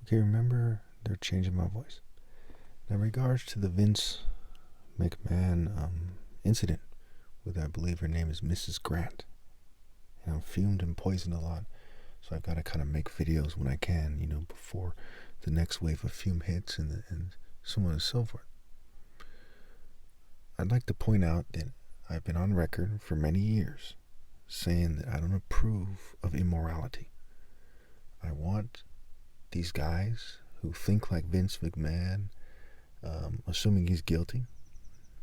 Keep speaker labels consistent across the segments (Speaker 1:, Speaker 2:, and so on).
Speaker 1: Okay, remember, they're changing my voice. Now, in regards to the Vince McMahon incident with, I believe her name is Mrs. Grant, and I'm fumed and poisoned a lot, so I've got to kind of make videos when I can, before the next wave of fume hits and so on and so forth. I'd like to point out that I've been on record for many years saying that I don't approve of immorality. I want these guys who think like Vince McMahon, assuming he's guilty,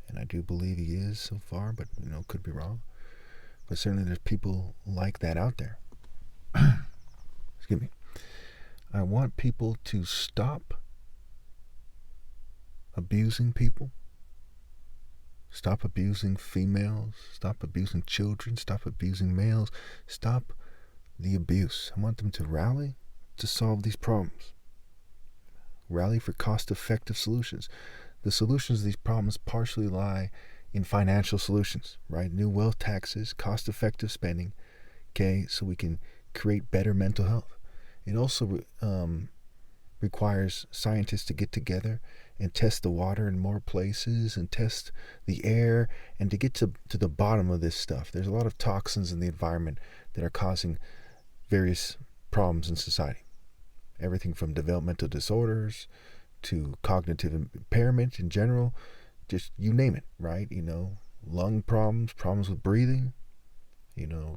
Speaker 1: and I do believe he is so far, but could be wrong. But certainly there's people like that out there. Excuse me. I want people to stop abusing people. Stop abusing females. Stop abusing children. Stop abusing males. Stop the abuse. I want them to rally to solve these problems. Rally for cost-effective solutions. The solutions to these problems partially lie in financial solutions, right? New wealth taxes, cost-effective spending, okay, so we can create better mental health. It also requires scientists to get together and test the water in more places and test the air and to get to the bottom of this stuff. There's a lot of toxins in the environment that are causing various problems in society. Everything from developmental disorders to cognitive impairment in general, just you name it, right? Lung problems, problems with breathing,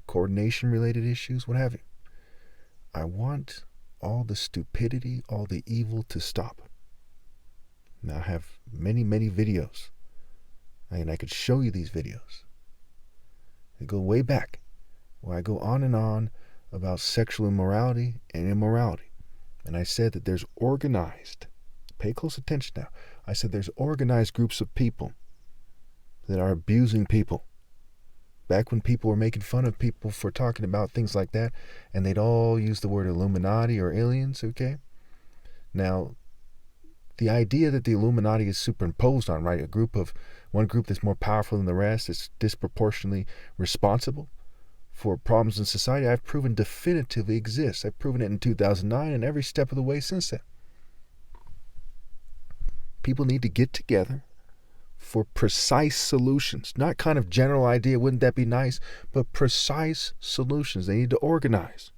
Speaker 1: coordination related issues, what have you. I want all the stupidity, all the evil to stop. Now I have many, many videos, and I could show you these videos. They go way back, where I go on and on about sexual immorality and immorality. And I said that there's organized, pay close attention now, I said there's organized groups of people that are abusing people. Back when people were making fun of people for talking about things like that, and they'd all use the word Illuminati or aliens, okay? Now, the idea that the Illuminati is superimposed on, right, one group that's more powerful than the rest, is disproportionately responsible for problems in society, I've proven definitively exists. I've proven it in 2009 and every step of the way since then. People need to get together for precise solutions, not kind of general idea, wouldn't that be nice, but precise solutions. They need to organize.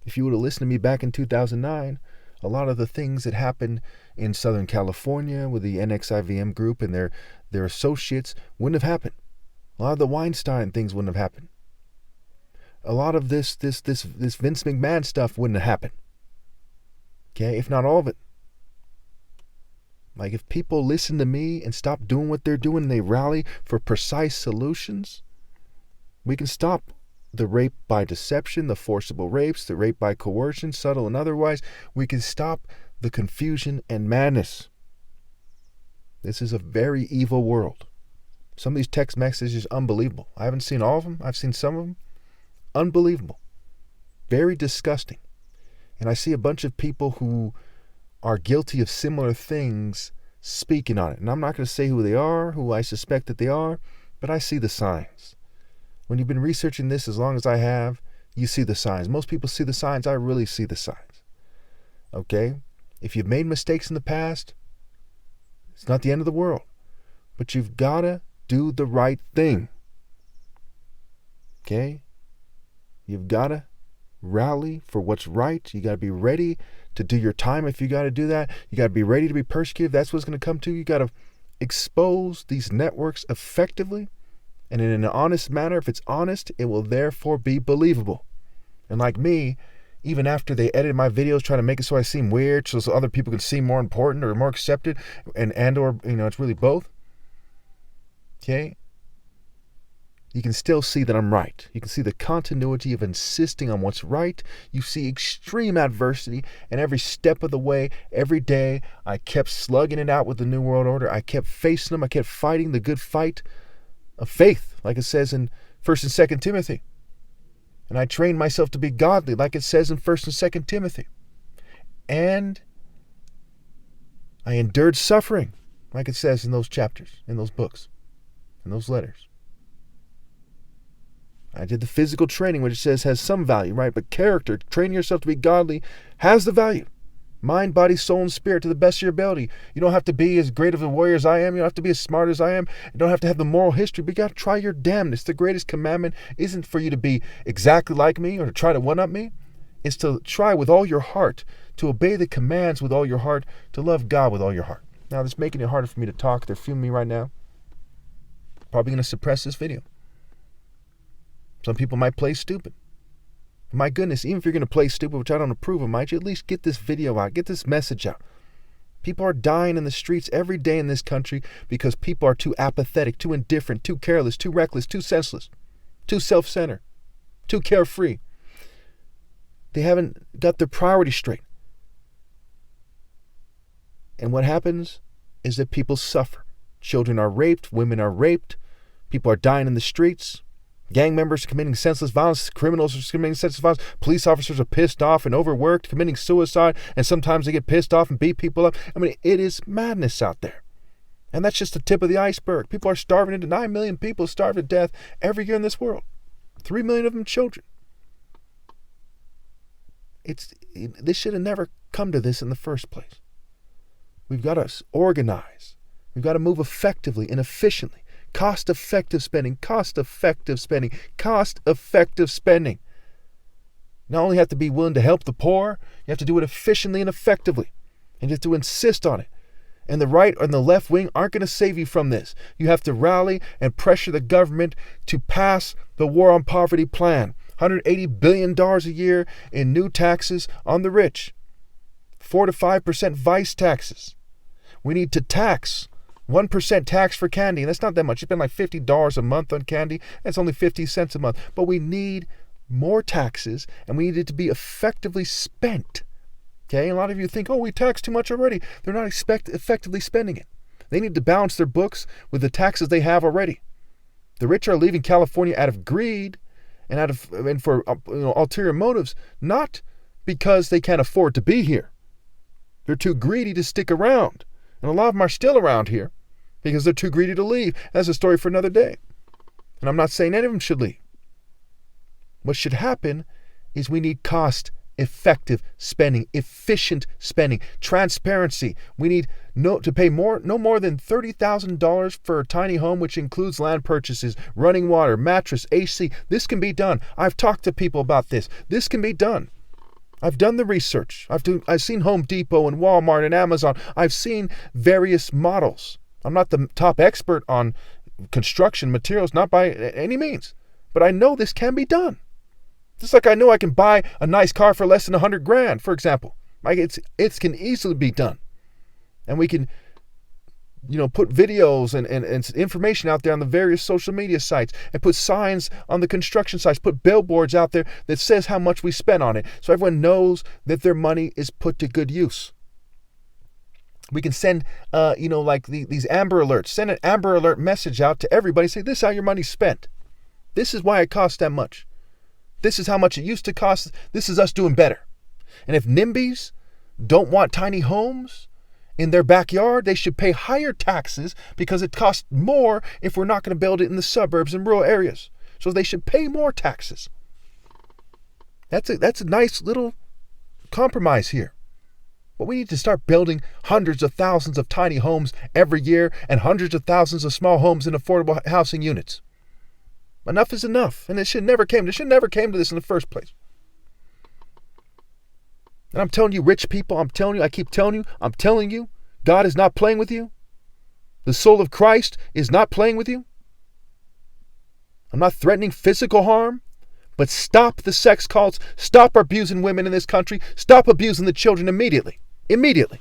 Speaker 1: If you would have listened to me back in 2009, a lot of the things that happened in Southern California with the NXIVM group and their associates wouldn't have happened. A lot of the Weinstein things wouldn't have happened. A lot of this Vince McMahon stuff wouldn't have happened. Okay, if not all of it. Like, if people listen to me and stop doing what they're doing and they rally for precise solutions, we can stop the rape by deception, the forcible rapes, the rape by coercion, subtle and otherwise. We can stop the confusion and madness. This is a very evil world. Some of these text messages are unbelievable. I haven't seen all of them. I've seen some of them. Unbelievable. Very disgusting. And I see a bunch of people who are guilty of similar things speaking on it. And I'm not going to say who they are, who I suspect that they are, but I see the signs. When you've been researching this as long as I have, you see the signs. Most people see the signs. I really see the signs. Okay? If you've made mistakes in the past, it's not the end of the world. But you've got to do the right thing. Okay? You've got to rally for what's right. You got to be ready to do your time if you got to do that. You got to be ready to be persecuted. That's what's going to come to you. You got to expose these networks effectively and in an honest manner. If it's honest, it will therefore be believable. And like me, even after they edited my videos trying to make it so I seem weird, so other people can seem more important or more accepted, and or it's really both. Okay? You can still see that I'm right. You can see the continuity of insisting on what's right. You see extreme adversity, and every step of the way, every day, I kept slugging it out with the New World Order. I kept facing them. I kept fighting the good fight of faith, like it says in 1st and 2nd Timothy. And I trained myself to be godly, like it says in 1st and 2nd Timothy. And I endured suffering, like it says in those chapters, in those books, in those letters. I did the physical training, which it says has some value, right? But character, training yourself to be godly, has the value. Mind, body, soul, and spirit to the best of your ability. You don't have to be as great of a warrior as I am. You don't have to be as smart as I am. You don't have to have the moral history, but you got to try your damnedest. The greatest commandment isn't for you to be exactly like me or to try to one-up me. It's to try with all your heart, to obey the commands with all your heart, to love God with all your heart. Now, this is making it harder for me to talk. They're filming me right now. Probably going to suppress this video. Some people might play stupid. My goodness, even if you're going to play stupid, which I don't approve of, might you at least get this video out, get this message out. People are dying in the streets every day in this country because people are too apathetic, too indifferent, too careless, too reckless, too senseless, too self-centered, too carefree. They haven't got their priorities straight. And what happens is that people suffer. Children are raped, women are raped, people are dying in the streets. Gang members are committing senseless violence. Criminals are committing senseless violence. Police officers are pissed off and overworked, committing suicide, and sometimes they get pissed off and beat people up. I mean, it is madness out there. And that's just the tip of the iceberg. People are starving. 9 million people starve to death every year in this world. 3 million of them children. This should have never come to this in the first place. We've got to organize. We've got to move effectively and efficiently. Cost-effective spending, cost-effective spending, cost-effective spending. Not only have to be willing to help the poor, you have to do it efficiently and effectively. And you have to insist on it. And the right and the left wing aren't going to save you from this. You have to rally and pressure the government to pass the War on Poverty plan. $180 billion a year in new taxes on the rich. 4 to 5% vice taxes. We need to tax 1% tax for candy, and that's not that much. You spend like $50 a month on candy, that's only 50 cents a month. But we need more taxes, and we need it to be effectively spent. Okay, a lot of you think, oh, we tax too much already. They're not effectively spending it. They need to balance their books with the taxes they have already. The rich are leaving California out of greed and for ulterior motives, not because they can't afford to be here. They're too greedy to stick around. And a lot of them are still around here because they're too greedy to leave. That's a story for another day. And I'm not saying any of them should leave. What should happen is we need cost-effective spending, efficient spending, transparency. We need no more than $30,000 for a tiny home, which includes land purchases, running water, mattress, AC. This can be done. I've talked to people about this. This can be done. I've done the research. I've seen Home Depot and Walmart and Amazon. I've seen various models. I'm not the top expert on construction materials, not by any means. But I know this can be done. Just like I know I can buy a nice car for less than $100,000, for example. It can easily be done. And we can put videos and information out there on the various social media sites and put signs on the construction sites, put billboards out there that says how much we spent on it so everyone knows that their money is put to good use. We can send, these Amber Alerts, send an Amber Alert message out to everybody, say this is how your money's spent. This is why it costs that much. This is how much it used to cost. This is us doing better. And if NIMBYs don't want tiny homes in their backyard, they should pay higher taxes because it costs more if we're not going to build it in the suburbs and rural areas. So they should pay more taxes. That's a nice little compromise here. But we need to start building hundreds of thousands of tiny homes every year and hundreds of thousands of small homes in affordable housing units. Enough is enough. And it should never came to this in the first place. And I'm telling you, rich people, I'm telling you, God is not playing with you. The soul of Christ is not playing with you. I'm not threatening physical harm, but stop the sex cults, stop abusing women in this country, stop abusing the children immediately. Immediately.